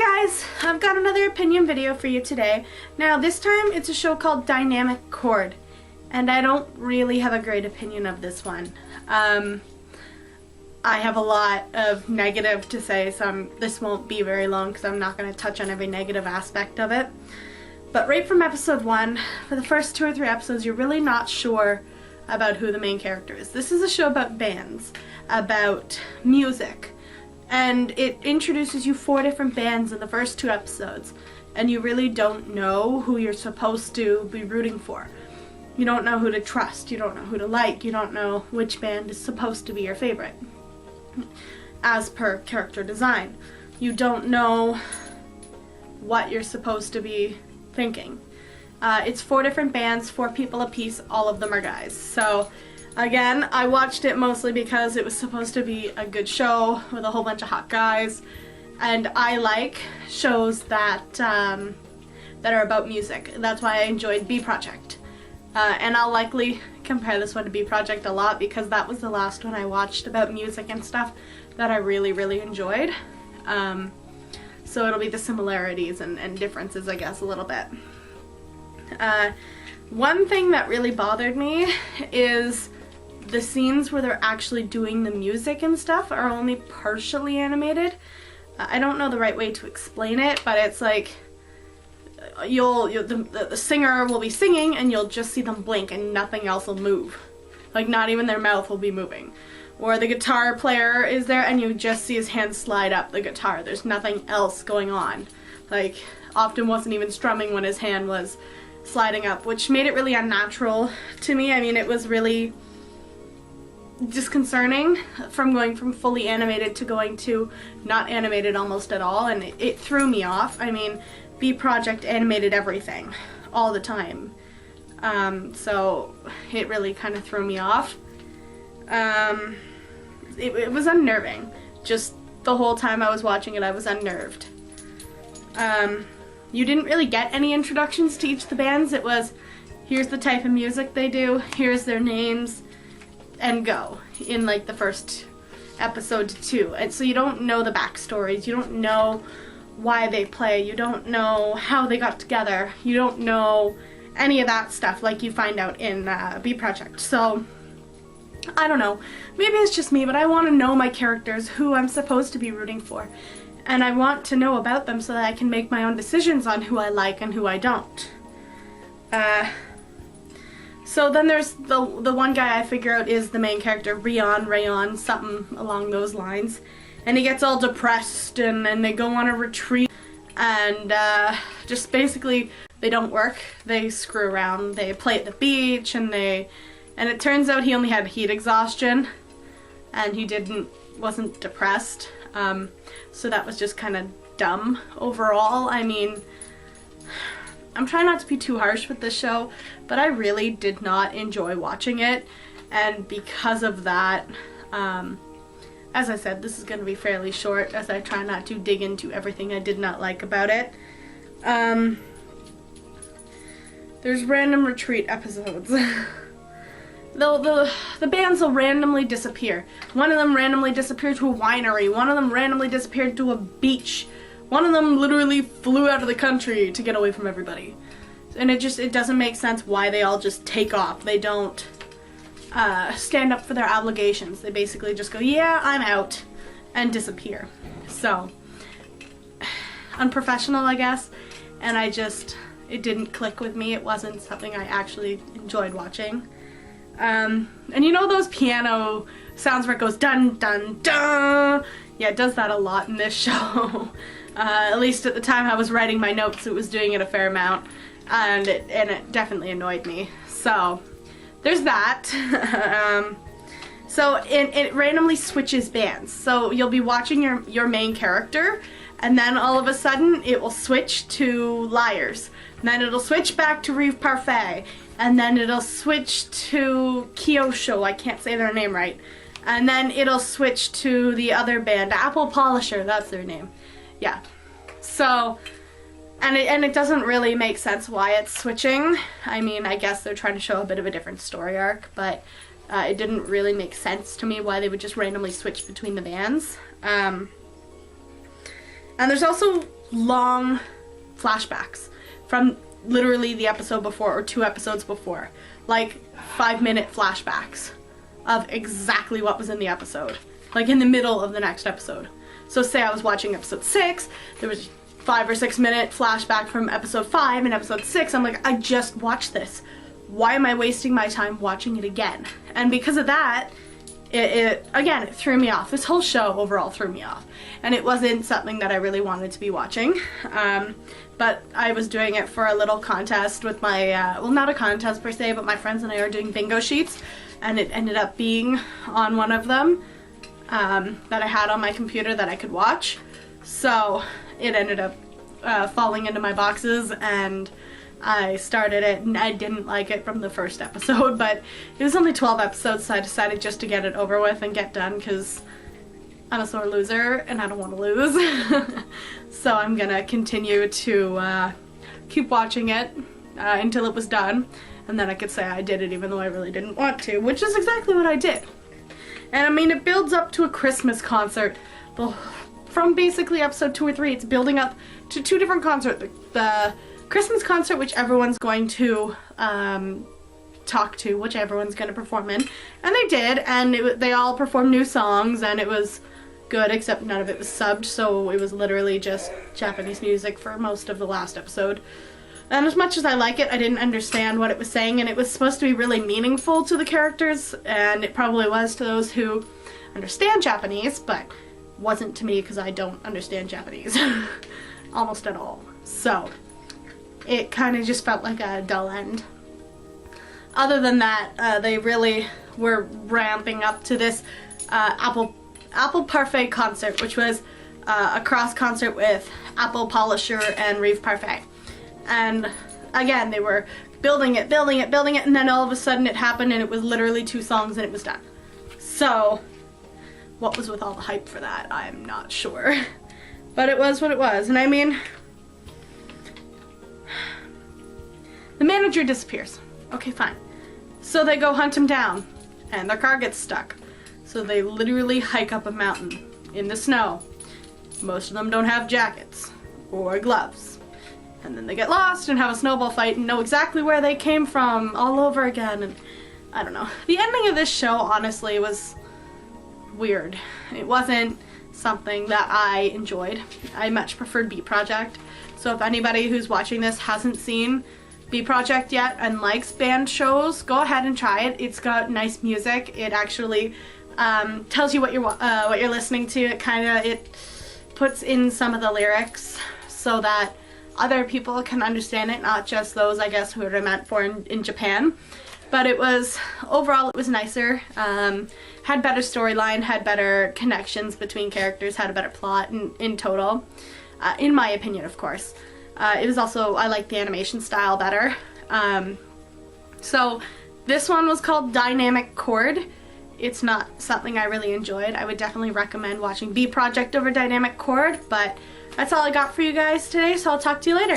Hey guys, I've got another opinion video for you today. Now this time it's a show called Dynamic Chord, and I don't really have a great opinion of this one. I have a lot of negative to say, so this won't be very long because I'm not going to touch on every negative aspect of it. But right from episode 1, for the first 2 or 3 episodes, you're really not sure about who the main character is. This is a show about bands, about music. And it introduces you 4 different bands in the first 2 episodes, and you really don't know who you're supposed to be rooting for. You don't know who to trust, you don't know who to like, you don't know which band is supposed to be your favorite, as per character design. You don't know what you're supposed to be thinking. It's 4 different bands, 4 people apiece, all of them are guys. So again, I watched it mostly because it was supposed to be a good show with a whole bunch of hot guys, and I like shows that that are about music. That's why I enjoyed B Project, and I'll likely compare this one to B Project a lot because that was the last one I watched about music and stuff that I really enjoyed. So it'll be the similarities and differences, I guess, a little bit. One thing that really bothered me is the scenes where they're actually doing the music and stuff are only partially animated. I don't know the right way to explain it, but it's like the singer will be singing and you'll just see them blink and nothing else will move. Like not even their mouth will be moving. Or the guitar player is there and you just see his hand slide up the guitar. There's nothing else going on. Like often wasn't even strumming when his hand was sliding up, which made it really unnatural to me. I mean, it was really disconcerting from going from fully animated to going to not animated almost at all, and it threw me off. I mean, B Project animated everything all the time, so it really kind of threw me off. It was unnerving. Just the whole time I was watching it, I was unnerved. You didn't really get any introductions to each of the bands. It was, here's the type of music they do, here's their names, and go, in like the first episode to 2. And so you don't know the backstories, you don't know why they play, you don't know how they got together, you don't know any of that stuff like you find out in B Project. So, I don't know, maybe it's just me, but I want to know my characters, who I'm supposed to be rooting for. And I want to know about them so that I can make my own decisions on who I like and who I don't. So then there's the one guy I figure out is the main character, Rayon, something along those lines. And he gets all depressed and they go on a retreat and just basically they don't work, they screw around, they play at the beach and it turns out he only had heat exhaustion and he wasn't depressed. So that was just kind of dumb overall. I mean, I'm trying not to be too harsh with this show, but I really did not enjoy watching it, and because of that, as I said, this is going to be fairly short as I try not to dig into everything I did not like about it. There's random retreat episodes. The bands will randomly disappear. One of them randomly disappeared to a winery. One of them randomly disappeared to a beach. One of them literally flew out of the country to get away from everybody. And it doesn't make sense why they all just take off. They don't stand up for their obligations. They basically just go, yeah, I'm out, and disappear. So, unprofessional, I guess. And it didn't click with me. It wasn't something I actually enjoyed watching. And you know those piano sounds where it goes dun dun dun? Yeah, it does that a lot in this show. At least at the time I was writing my notes, it was doing it a fair amount, and it definitely annoyed me. So there's that. So it randomly switches bands. So you'll be watching your main character, and then all of a sudden it will switch to Liars. And then it'll switch back to Rêve Parfait. And then it'll switch to Kyosho, I can't say their name right. And then it'll switch to the other band, Apple Polisher, that's their name. Yeah. So, and it doesn't really make sense why it's switching. I mean, I guess they're trying to show a bit of a different story arc, but it didn't really make sense to me why they would just randomly switch between the bands. And there's also long flashbacks from literally the episode before or 2 episodes before. Like 5-minute flashbacks of exactly what was in the episode. Like in the middle of the next episode. So say I was watching episode 6, there was 5 or 6 minute flashback from episode 5 and episode 6. I'm like, I just watched this. Why am I wasting my time watching it again? And because of that, it threw me off. This whole show overall threw me off. And it wasn't something that I really wanted to be watching. But I was doing it for a little contest with my, well, not a contest per se, but my friends and I are doing bingo sheets. And it ended up being on one of them that I had on my computer that I could watch. So it ended up falling into my boxes, and I started it, and I didn't like it from the first episode, but it was only 12 episodes, so I decided just to get it over with and get done, because I'm a sore loser and I don't want to lose. So I'm gonna continue to keep watching it until it was done, and then I could say I did it even though I really didn't want to, which is exactly what I did. And I mean, it builds up to a Christmas concert. From basically episode 2 or 3, it's building up to 2 different concerts. The Christmas concert, which everyone's going to talk to, which everyone's going to perform in. And they did, and they all performed new songs, and it was good, except none of it was subbed, so it was literally just Japanese music for most of the last episode. And as much as I like it, I didn't understand what it was saying, and it was supposed to be really meaningful to the characters, and it probably was to those who understand Japanese, but wasn't to me because I don't understand Japanese almost at all. So it kind of just felt like a dull end. Other than that, they really were ramping up to this Apple Parfait concert, which was a cross concert with Apple Polisher and Reeve Parfait. And again, they were building it, and then all of a sudden it happened, and it was literally 2 songs and it was done. So what was with all the hype for that? I'm not sure. But it was what it was. And I mean, the manager disappears. Okay, fine. So they go hunt him down, and their car gets stuck. So they literally hike up a mountain in the snow. Most of them don't have jackets or gloves. And then they get lost and have a snowball fight and know exactly where they came from all over again. And I don't know. The ending of this show, honestly, was weird. It wasn't something that I enjoyed. I much preferred B Project. So if anybody who's watching this hasn't seen B Project yet and likes band shows, go ahead and try it. It's got nice music. It actually tells you what you're listening to. It puts in some of the lyrics so that other people can understand it, not just those, I guess, who are meant for in Japan. But it was, overall, it was nicer. Had better storyline, had better connections between characters, had a better plot in total. In my opinion, of course. It was also, I liked the animation style better. So this one was called Dynamic Chord. It's not something I really enjoyed. I would definitely recommend watching B Project over Dynamic Chord, but that's all I got for you guys today, so I'll talk to you later.